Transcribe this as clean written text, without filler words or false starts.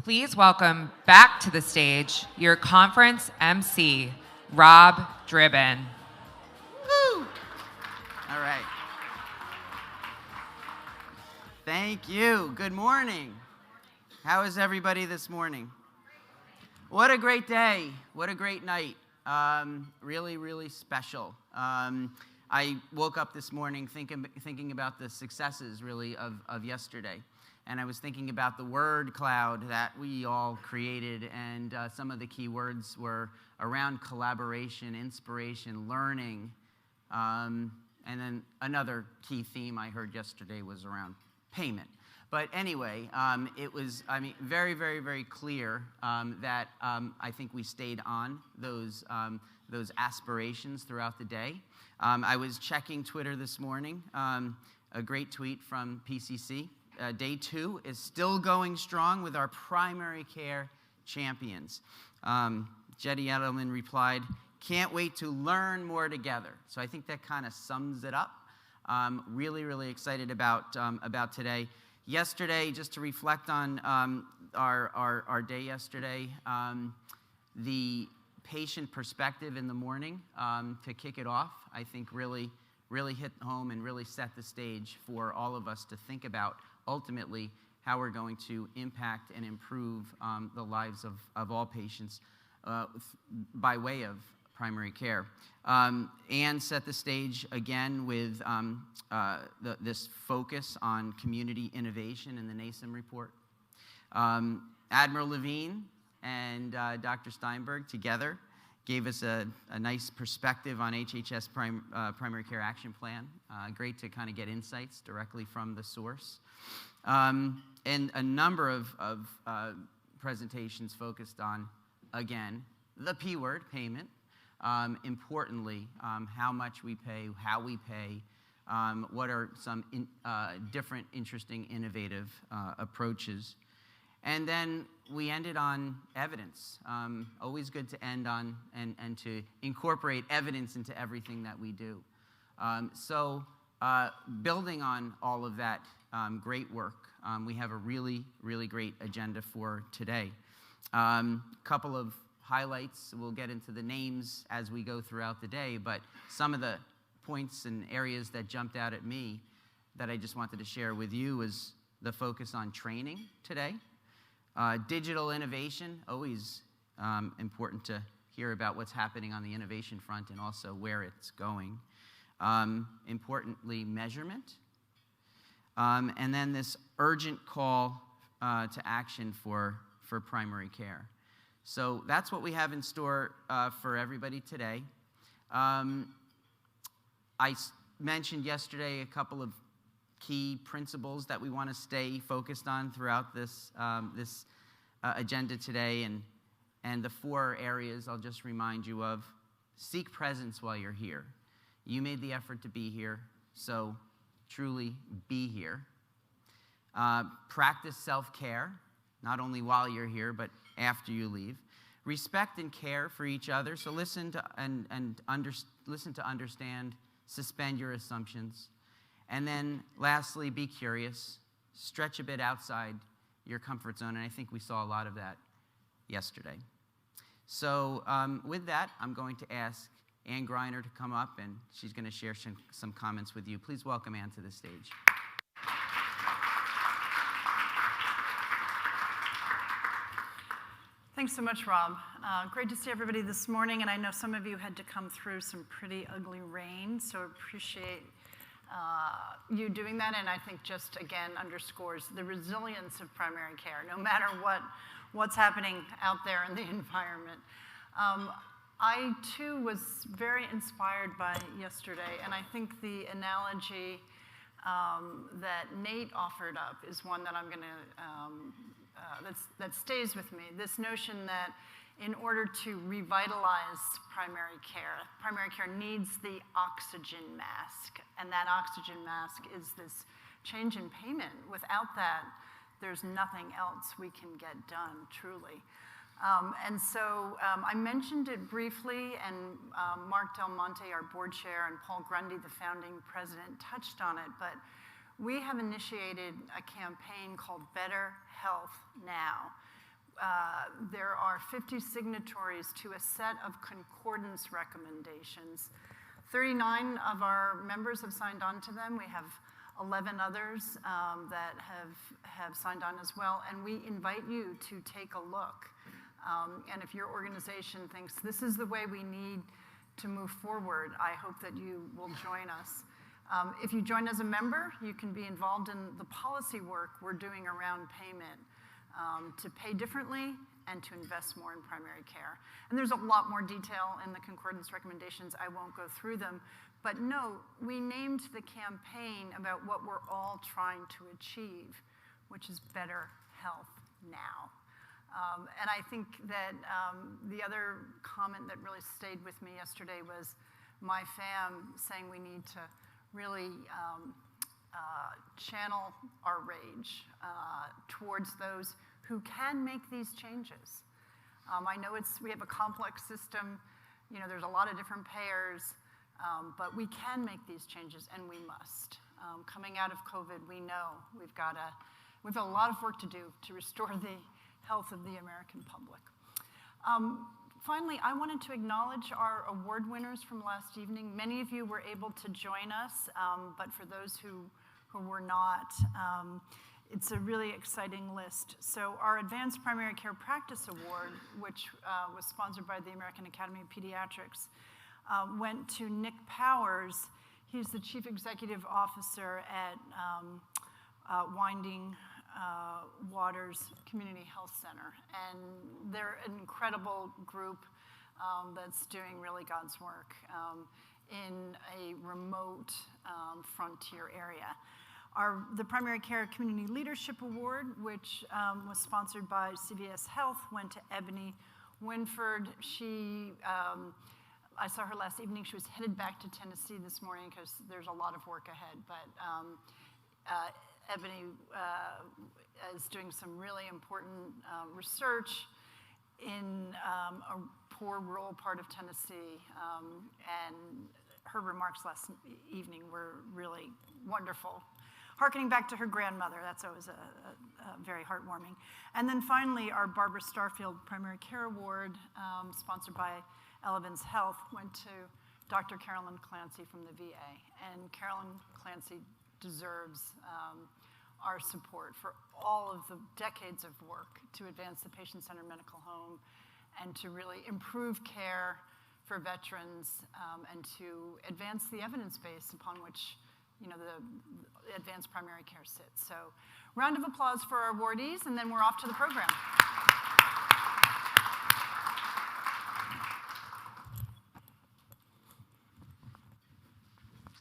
Please welcome back to the stage your conference MC, Rob Dribbin. Woo! All right. Thank you. Good morning. How is everybody this morning? What a great day. What a great night. Really, really special. I woke up this morning thinking about the successes, really, of yesterday. And I was thinking about the word cloud that we all created, and some of the key words were around collaboration, inspiration, learning, and then another key theme I heard yesterday was around payment. But anyway, it was, very, very, very clear that I think we stayed on those aspirations throughout the day. I was checking Twitter this morning, a great tweet from PCC. Day 2 is still going strong with our primary care champions. Jetty Edelman replied, "Can't wait to learn more together." So I think that kind of sums it up. Really, really excited about today. Yesterday, just to reflect on our day yesterday, the patient perspective in the morning to kick it off, I think really hit home and really set the stage for all of us to think about ultimately how we're going to impact and improve the lives of all patients by way of primary care. And set the stage again with this focus on community innovation in the NASM report. Admiral Levine and Dr. Steinberg together gave us a nice perspective on HHS Primary Care Action Plan. Great to kind of get insights directly from the source. And a number of presentations focused on, again, the P word, payment. Importantly, how much we pay, how we pay, what are some different, interesting, innovative approaches. And then we ended on evidence. Always good to end on and to incorporate evidence into everything that we do. So building on all of that great work, we have a really, really great agenda for today. Couple of highlights. We'll get into the names as we go throughout the day, but some of the points and areas that jumped out at me that I just wanted to share with you was the focus on training today. Digital innovation, always important to hear about what's happening on the innovation front and also where it's going. Importantly, measurement. And then this urgent call to action for primary care. So that's what we have in store for everybody today. I mentioned yesterday a couple of key principles that we want to stay focused on throughout this agenda today, and the 4 areas I'll just remind you of. Seek presence while you're here. You made the effort to be here, so truly be here. Practice self-care, not only while you're here, but after you leave. Respect and care for each other, so listen to understand, suspend your assumptions. And then lastly, be curious, stretch a bit outside your comfort zone, and I think we saw a lot of that yesterday. So with that, I'm going to ask Ann Greiner to come up, and she's going to share some comments with you. Please welcome Ann to the stage. Thanks so much, Rob. Great to see everybody this morning, and I know some of you had to come through some pretty ugly rain, so appreciate you doing that, and I think just, again, underscores the resilience of primary care, no matter what's happening out there in the environment. I, too, was very inspired by yesterday, and I think the analogy that Nate offered up is one that I'm going to that stays with me. This notion that in order to revitalize primary care needs the oxygen mask, and that oxygen mask is this change in payment. Without that, there's nothing else we can get done, truly. And so I mentioned it briefly, and Mark Del Monte, our board chair, and Paul Grundy, the founding president, touched on it, but we have initiated a campaign called Better Health Now, there are 50 signatories to a set of concordance recommendations. 39 of our members have signed on to them. We have 11 others that have signed on as well, and we invite you to take a look. And if your organization thinks this is the way we need to move forward, I hope that you will join us. If you join as a member, you can be involved in the policy work we're doing around payment, to pay differently and to invest more in primary care. And there's a lot more detail in the concordance recommendations. I won't go through them. But note, we named the campaign about what we're all trying to achieve, which is better health now. And I think that the other comment that really stayed with me yesterday was my fam saying we need to really channel our rage towards those who can make these changes. I know we have a complex system. You know, there's a lot of different payers, but we can make these changes, and we must. Coming out of COVID, we know we've got a lot of work to do to restore the health of the American public. Finally, I wanted to acknowledge our award winners from last evening. Many of you were able to join us, but for those who were not, it's a really exciting list. So our Advanced Primary Care Practice Award, which was sponsored by the American Academy of Pediatrics, went to Nick Powers. He's the Chief Executive Officer at Winding Waters Community Health Center. And they're an incredible group that's doing really God's work in a remote frontier area. The Primary Care Community Leadership Award, which was sponsored by CVS Health, went to Ebony Winford. I saw her last evening. She was headed back to Tennessee this morning because there's a lot of work ahead. But Ebony is doing some really important research in a poor rural part of Tennessee. And her remarks last evening were really wonderful. Harkening back to her grandmother, that's always very heartwarming. And then finally, our Barbara Starfield Primary Care Award, sponsored by Elevance Health, went to Dr. Carolyn Clancy from the VA. And Carolyn Clancy deserves our support for all of the decades of work to advance the patient-centered medical home and to really improve care for veterans and to advance the evidence base upon which the advanced primary care sits. So round of applause for our awardees, and then we're off to the program.